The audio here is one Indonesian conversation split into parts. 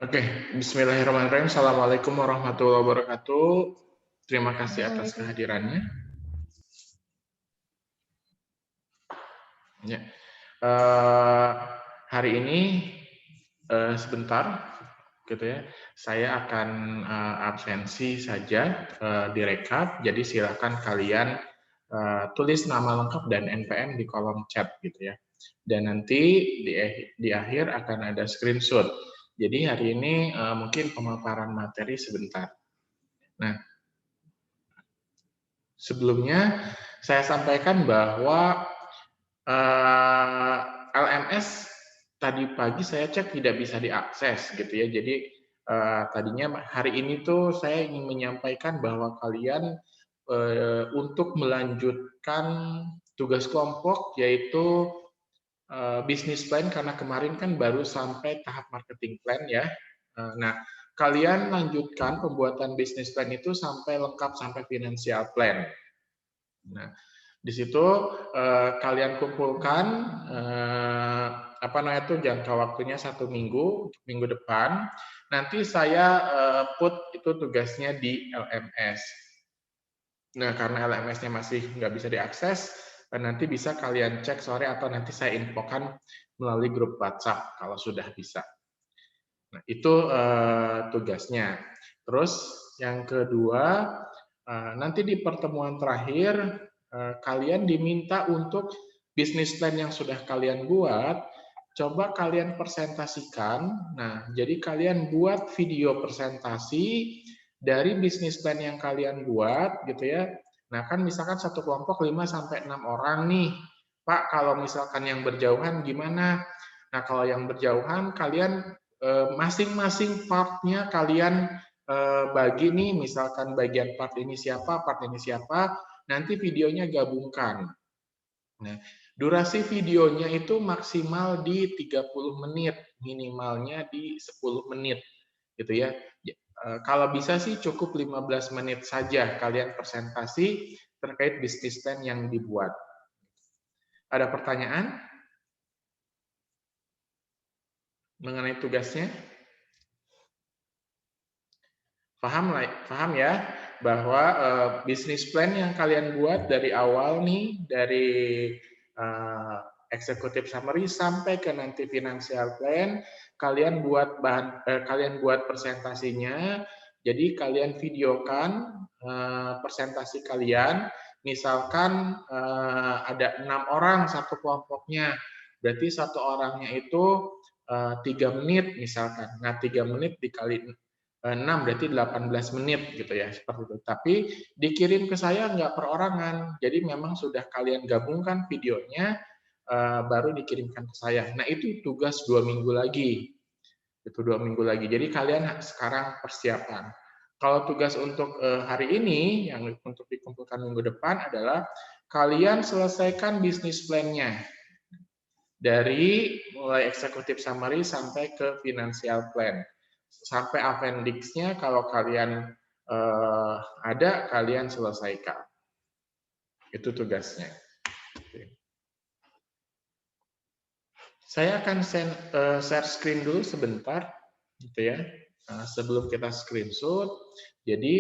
Oke, bismillahirrahmanirrahim. Assalamualaikum warahmatullahi wabarakatuh. Terima kasih atas Waalaikumsalam. kehadirannya. Ya. Eh, hari ini sebentar, gitu ya. Saya akan absensi saja, direkap. Jadi silakan kalian tulis nama lengkap dan NPM di kolom chat, gitu ya. Dan nanti di akhir akan ada screenshot. Jadi hari ini mungkin pemaparan materi sebentar. Nah, sebelumnya saya sampaikan bahwa eh, LMS tadi pagi saya cek tidak bisa diakses gitu ya. Jadi tadinya hari ini tuh saya ingin menyampaikan bahwa kalian untuk melanjutkan tugas kelompok yaitu bisnis plan karena kemarin kan baru sampai tahap marketing plan ya. Nah, kalian lanjutkan pembuatan bisnis plan itu sampai lengkap sampai financial plan. Nah, di situ kalian kumpulkan apa namanya itu jangka waktunya 1 minggu, minggu depan. Nanti saya put itu tugasnya di LMS. Nah, karena LMS-nya masih nggak bisa diakses, nanti bisa kalian cek sore atau nanti saya infokan melalui grup WhatsApp kalau sudah bisa. Nah, itu tugasnya. Terus yang kedua, nanti di pertemuan terakhir kalian diminta untuk bisnis plan yang sudah kalian buat, coba kalian presentasikan. Nah, jadi kalian buat video presentasi dari bisnis plan yang kalian buat, gitu ya. Nah, kan misalkan satu kelompok 5 sampai 6 orang nih. Pak, kalau misalkan yang berjauhan gimana? Nah, kalau yang berjauhan kalian masing-masing partnya kalian bagi nih, misalkan bagian part ini siapa, nanti videonya gabungkan. Nah, durasi videonya itu maksimal di 30 menit, minimalnya di 10 menit, gitu ya. Kalau bisa sih cukup 15 menit saja kalian presentasi terkait bisnis plan yang dibuat. Ada pertanyaan mengenai tugasnya? Paham ya bahwa bisnis plan yang kalian buat dari awal nih dari executive summary sampai ke nanti financial plan kalian buat presentasinya. Jadi kalian videokan presentasi kalian. Misalkan ada 6 orang satu kelompoknya, berarti satu orangnya itu 3 menit misalkan. Nah, 3 menit dikali 6 berarti 18 menit gitu ya, seperti itu. Tapi dikirim ke saya nggak perorangan, jadi memang sudah kalian gabungkan videonya, baru dikirimkan ke saya. Nah itu tugas 2 minggu lagi, itu 2 minggu lagi. Jadi kalian sekarang persiapan. Kalau tugas untuk hari ini yang untuk dikumpulkan minggu depan adalah kalian selesaikan bisnis plan-nya dari mulai executive summary sampai ke financial plan. Sampai appendix-nya kalau kalian ada, kalian selesaikan. Itu tugasnya. Saya akan share screen dulu sebentar, gitu ya. Sebelum kita screenshot, jadi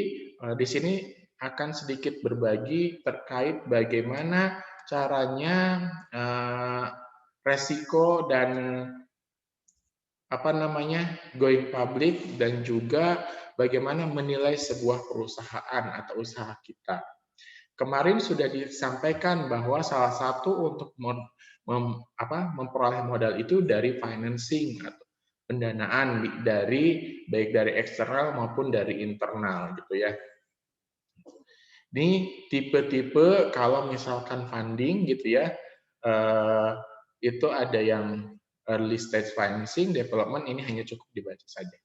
di sini akan sedikit berbagi terkait bagaimana caranya resiko dan apa namanya going public dan juga bagaimana menilai sebuah perusahaan atau usaha kita. Kemarin sudah disampaikan bahwa salah satu untuk memperoleh modal itu dari financing atau pendanaan dari baik dari eksternal maupun dari internal gitu ya. Ini tipe-tipe kalau misalkan funding gitu ya, itu ada yang early stage financing, development, ini hanya cukup dibaca saja.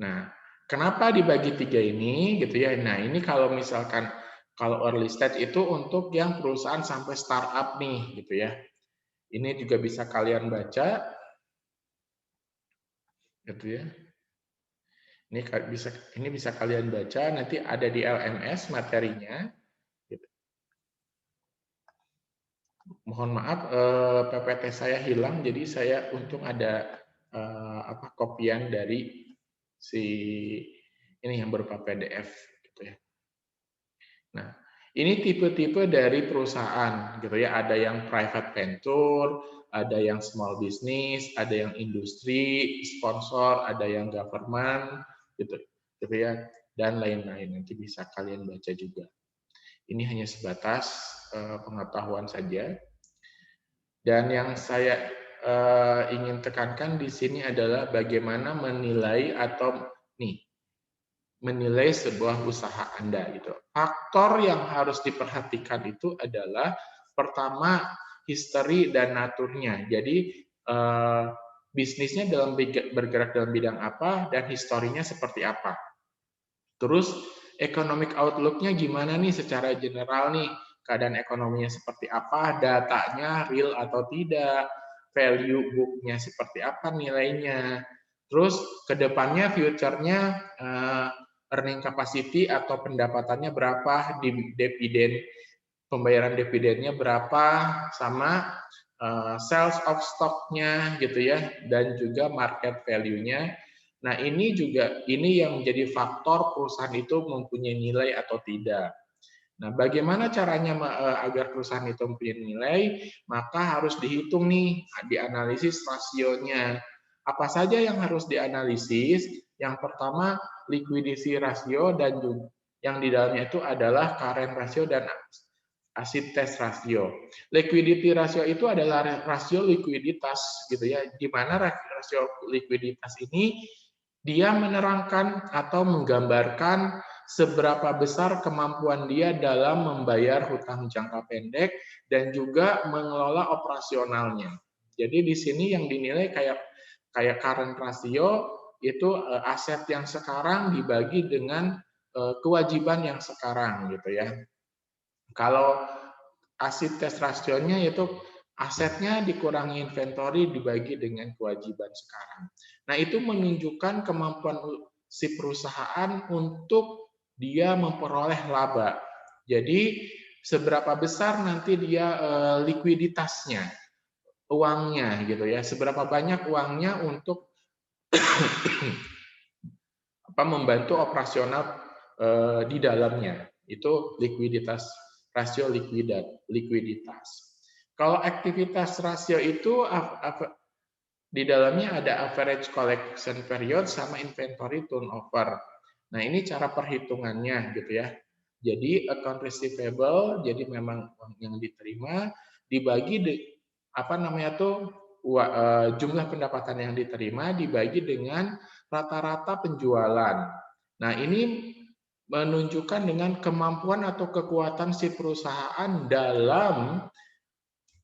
Nah, kenapa dibagi 3 ini gitu ya? Nah, ini kalau misalkan kalau early stage itu untuk yang perusahaan sampai startup nih gitu ya. Ini juga bisa kalian baca gitu ya. Ini bisa kalian baca, nanti ada di LMS materinya. Gitu. Mohon maaf PPT saya hilang, jadi saya untung ada kopian dari si ini yang berupa PDF gitu ya. Nah, ini tipe-tipe dari perusahaan gitu ya. Ada yang private venture, ada yang small business, ada yang industri, sponsor, ada yang government gitu ya, dan lain-lain. Nanti bisa kalian baca juga. Ini hanya sebatas pengetahuan saja. Dan yang saya ingin tekankan di sini adalah bagaimana menilai atau menilai sebuah usaha Anda gitu. Faktor yang harus diperhatikan itu adalah pertama history dan naturnya. Jadi bisnisnya bergerak dalam bidang apa dan historinya seperti apa. Terus economic outlook-nya gimana nih secara general nih, keadaan ekonominya seperti apa, datanya real atau tidak, value book-nya seperti apa nilainya. Terus kedepannya future-nya earning capacity atau pendapatannya berapa, dividen pembayaran dividennya berapa, sama sales of stock-nya gitu ya, dan juga market value-nya. Nah, ini yang menjadi faktor perusahaan itu mempunyai nilai atau tidak. Nah, bagaimana caranya agar perusahaan itu mempunyai nilai? Maka harus dihitung nih, dianalisis rasionya. Apa saja yang harus dianalisis? Yang pertama, liquidity ratio, dan juga yang di dalamnya itu adalah current ratio dan acid test ratio. Liquidity ratio itu adalah rasio likuiditas gitu ya. Di mana rasio likuiditas ini dia menerangkan atau menggambarkan seberapa besar kemampuan dia dalam membayar hutang jangka pendek dan juga mengelola operasionalnya. Jadi di sini yang dinilai kayak current ratio itu aset yang sekarang dibagi dengan kewajiban yang sekarang gitu ya. Kalau acid test rasionya itu asetnya dikurangi inventory dibagi dengan kewajiban sekarang. Nah, itu menunjukkan kemampuan si perusahaan untuk dia memperoleh laba. Jadi, seberapa besar nanti dia likuiditasnya, uangnya gitu ya. Seberapa banyak uangnya untuk membantu operasional di dalamnya. Itu rasio likuiditas. Kalau aktivitas rasio itu di dalamnya ada average collection period sama inventory turnover. Nah, ini cara perhitungannya gitu ya. Jadi account receivable, jadi memang yang diterima dibagi jumlah pendapatan yang diterima dibagi dengan rata-rata penjualan. Nah, ini menunjukkan dengan kemampuan atau kekuatan si perusahaan dalam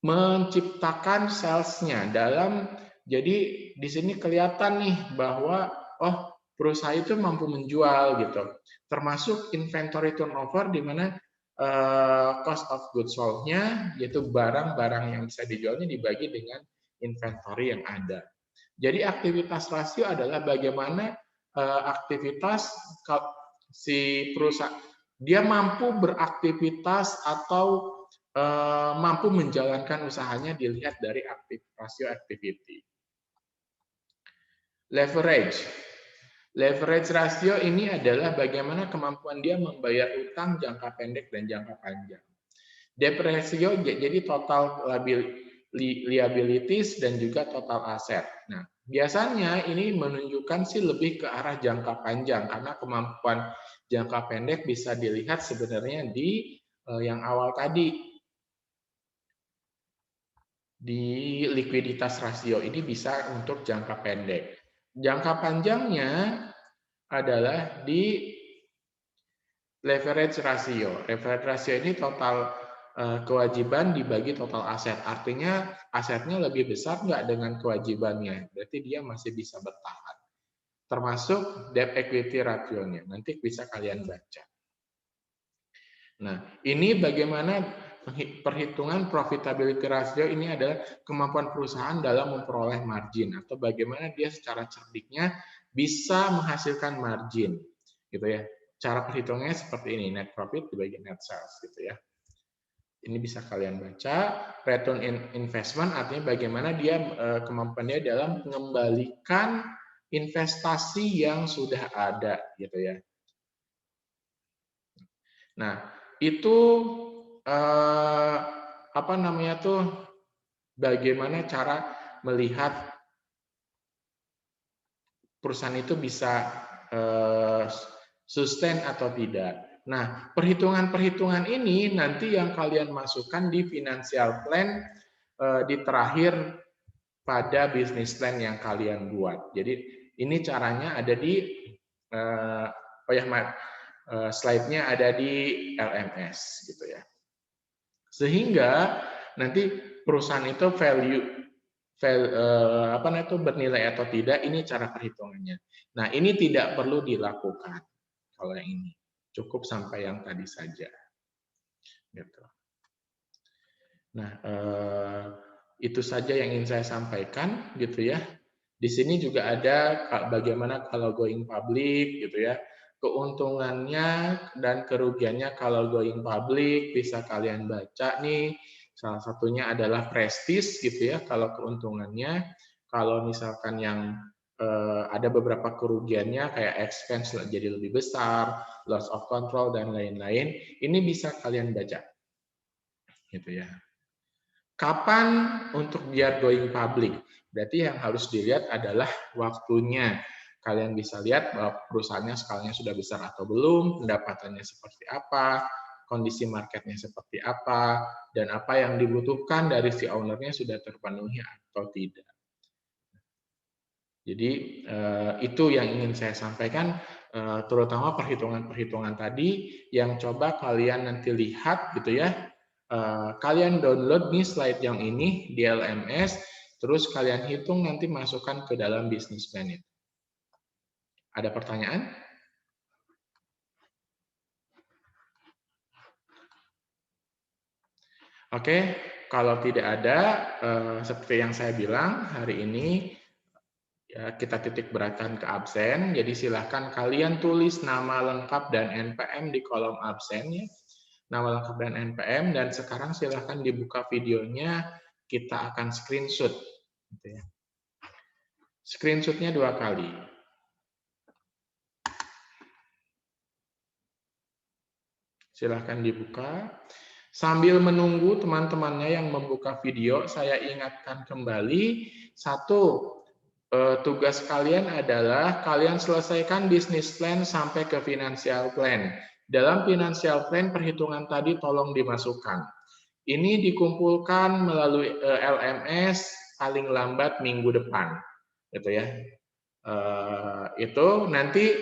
menciptakan sales-nya. Jadi di sini kelihatan nih bahwa perusahaan itu mampu menjual gitu. Termasuk inventory turnover di mana cost of goods sold-nya yaitu barang-barang yang bisa dijualnya dibagi dengan inventory yang ada. Jadi aktivitas rasio adalah bagaimana aktivitas si perusahaan dia mampu beraktivitas atau mampu menjalankan usahanya dilihat dari rasio activity. Leverage. Leverage rasio ini adalah bagaimana kemampuan dia membayar utang jangka pendek dan jangka panjang. Debt ratio jadi total liabilities dan juga total aset. Nah, biasanya ini menunjukkan sih lebih ke arah jangka panjang karena kemampuan jangka pendek bisa dilihat sebenarnya di yang awal tadi. Di likuiditas rasio ini bisa untuk jangka pendek. Jangka panjangnya adalah di leverage ratio. Leverage ratio ini total kewajiban dibagi total aset. Artinya asetnya lebih besar nggak dengan kewajibannya. Berarti dia masih bisa bertahan. Termasuk debt equity ratio-nya. Nanti bisa kalian baca. Nah, ini bagaimana perhitungan profitability ratio ini adalah kemampuan perusahaan dalam memperoleh margin atau bagaimana dia secara cerdiknya bisa menghasilkan margin gitu ya. Cara perhitungannya seperti ini, net profit dibagi net sales gitu ya. Ini bisa kalian baca. Return investment artinya bagaimana dia kemampuannya dalam mengembalikan investasi yang sudah ada, gitu ya. Nah, itu apa namanya tuh, bagaimana cara melihat perusahaan itu bisa sustain atau tidak. Nah, perhitungan-perhitungan ini nanti yang kalian masukkan di financial plan di terakhir pada business plan yang kalian buat. Jadi ini caranya ada di slide-nya ada di LMS gitu ya. Sehingga nanti perusahaan itu bernilai atau tidak, ini cara perhitungannya. Nah, ini tidak perlu dilakukan kalau yang ini. Cukup sampai yang tadi saja. Gitu. Nah, itu saja yang ingin saya sampaikan gitu ya. Di sini juga ada bagaimana kalau going public gitu ya. Keuntungannya dan kerugiannya kalau going public bisa kalian baca nih. Salah satunya adalah prestis gitu ya kalau keuntungannya. Kalau misalkan yang ada beberapa kerugiannya kayak expense jadi lebih besar, loss of control dan lain-lain, ini bisa kalian baca. Gitu ya. Kapan untuk biar going public? Berarti yang harus dilihat adalah waktunya. Kalian bisa lihat bahwa perusahaannya skalanya sudah besar atau belum, pendapatannya seperti apa, kondisi marketnya seperti apa, dan apa yang dibutuhkan dari si ownernya sudah terpenuhi atau tidak. Jadi itu yang ingin saya sampaikan, terutama perhitungan-perhitungan tadi yang coba kalian nanti lihat gitu ya. Kalian download nih slide yang ini di LMS, terus kalian hitung nanti masukkan ke dalam business plan itu. Ada pertanyaan? Oke, kalau tidak ada, seperti yang saya bilang, hari ini ya, kita titik beratkan ke absen, jadi silahkan kalian tulis nama lengkap dan NPM di kolom absen ya. Nama lengkap dan NPM, dan sekarang silahkan dibuka videonya, kita akan screenshot. Gitu ya. Screenshotnya 2 kali. Silahkan dibuka. Sambil menunggu teman-temannya yang membuka video, saya ingatkan kembali, satu, tugas kalian adalah kalian selesaikan business plan sampai ke financial plan. Dalam financial plan, perhitungan tadi tolong dimasukkan. Ini dikumpulkan melalui LMS paling lambat minggu depan. Gitu ya. Itu nanti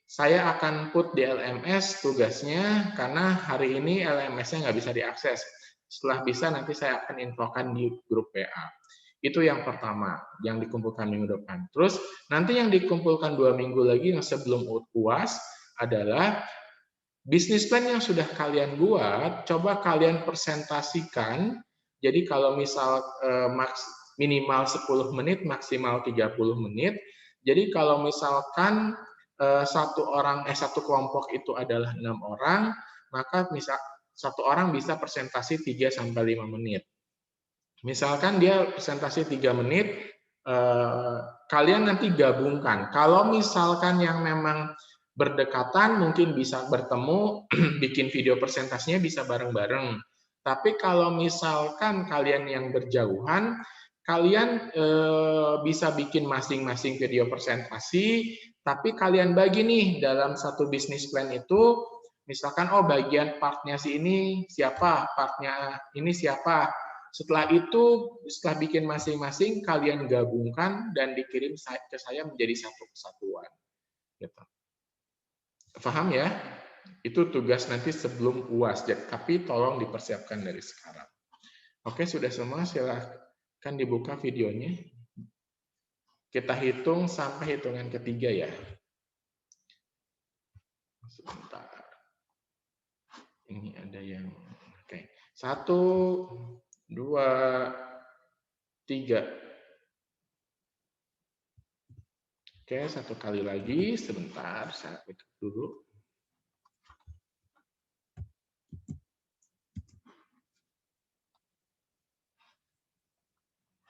saya akan put di LMS tugasnya karena hari ini LMS-nya nggak bisa diakses. Setelah bisa nanti saya akan infokan di grup WA. Itu yang pertama, yang dikumpulkan minggu depan. Terus nanti yang dikumpulkan 2 minggu lagi yang sebelum UAS adalah bisnis plan yang sudah kalian buat, coba kalian presentasikan. Jadi kalau misal minimal 10 menit, maksimal 30 menit. Jadi kalau misalkan satu kelompok itu adalah 6 orang, maka satu orang bisa presentasi 3-5 menit. Misalkan dia presentasi 3 menit, kalian nanti gabungkan. Kalau misalkan yang memang berdekatan mungkin bisa bertemu, bikin video presentasinya bisa bareng-bareng. Tapi kalau misalkan kalian yang berjauhan, kalian bisa bikin masing-masing video presentasi, tapi kalian bagi nih dalam satu bisnis plan itu, misalkan oh bagian partnya si ini siapa, partnya ini siapa. Setelah itu, setelah bikin masing-masing, kalian gabungkan dan dikirim ke saya menjadi satu kesatuan. Gitu. Paham ya? Itu tugas nanti sebelum UAS, tapi tolong dipersiapkan dari sekarang. Oke, sudah semua, silahkan dibuka videonya. Kita hitung sampai hitungan ketiga ya. Sebentar. Ini ada yang... Oke. 1, 2, 3. Oke, satu kali lagi. Sebentar, saya tutup dulu.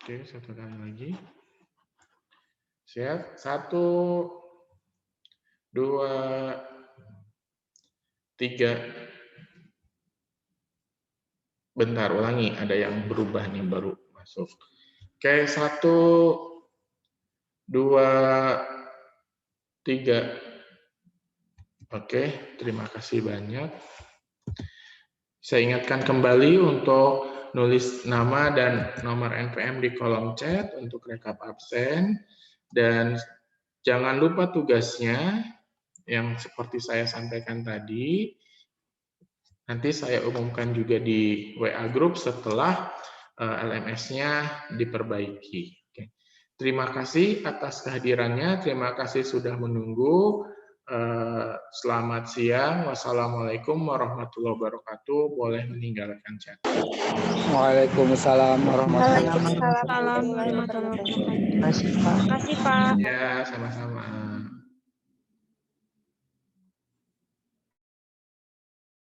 Oke, satu kali lagi. Siap. 1, 2, 3. Bentar, ulangi. Ada yang berubah nih, baru masuk. Oke, 1, 2, 3. Oke, terima kasih banyak. Saya ingatkan kembali untuk nulis nama dan nomor NPM di kolom chat untuk rekap absen. Dan jangan lupa tugasnya yang seperti saya sampaikan tadi. Nanti saya umumkan juga di WA Group setelah LMS-nya diperbaiki. Oke. Terima kasih atas kehadirannya. Terima kasih sudah menunggu. Selamat siang. Wassalamualaikum warahmatullahi wabarakatuh. Boleh meninggalkan chat. Waalaikumsalam warahmatullahi Waalaikumsalam warahmatullahi wabarakatuh. Terima kasih, Pak. Terima kasih, Pak. Ya, sama-sama.